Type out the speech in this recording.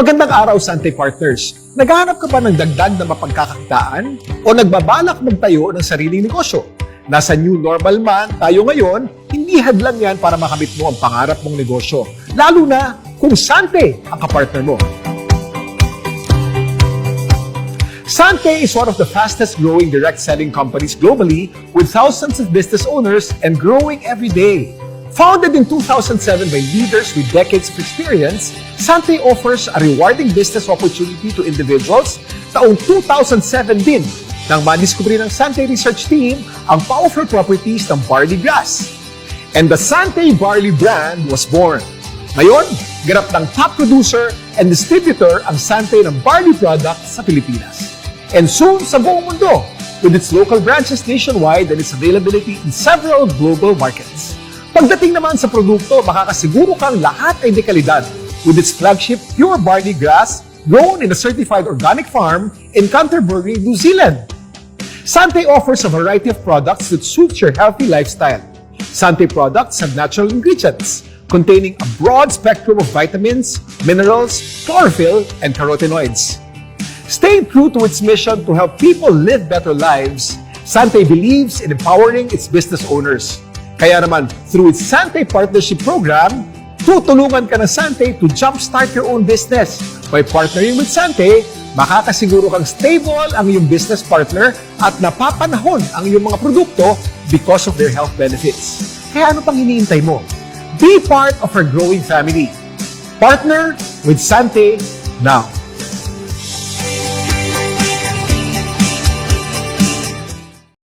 Magandang araw, Sante Partners. Naghahanap ka ba ng dagdag na mapagkakakitaan o nagbabalak magtayo ng sariling negosyo? Nasa new normal man tayo ngayon, hindi hadlang yan para makamit mo ang pangarap mong negosyo. Lalo na kung Sante ang kapartner mo. Sante is one of the fastest growing direct selling companies globally with thousands of business owners and growing every day. Founded in 2007 by leaders with decades of experience, Sante offers a rewarding business opportunity to individuals. Taong 2007 din nang madiskubre ng Sante Research Team ang powerful properties ng barley grass. And the Sante Barley brand was born. Ngayon, ganap ng top producer and distributor ang Sante ng barley products sa Pilipinas. And soon sa buong mundo, with its local branches nationwide and its availability in several global markets. Pagdating naman sa produkto, makakasiguro kang lahat ay dekalidad with its flagship pure barley grass grown in a certified organic farm in Canterbury, New Zealand. Sante offers a variety of products that suits your healthy lifestyle. Sante products have natural ingredients containing a broad spectrum of vitamins, minerals, chlorophyll, and carotenoids. Staying true to its mission to help people live better lives, Sante believes in empowering its business owners. Kaya naman, through its Sante Partnership Program, tutulungan ka ng Sante to jumpstart your own business. By partnering with Sante, makakasiguro kang stable ang iyong business partner at napapanahon ang iyong mga produkto because of their health benefits. Kaya ano pang hinihintay mo? Be part of our growing family. Partner with Sante now.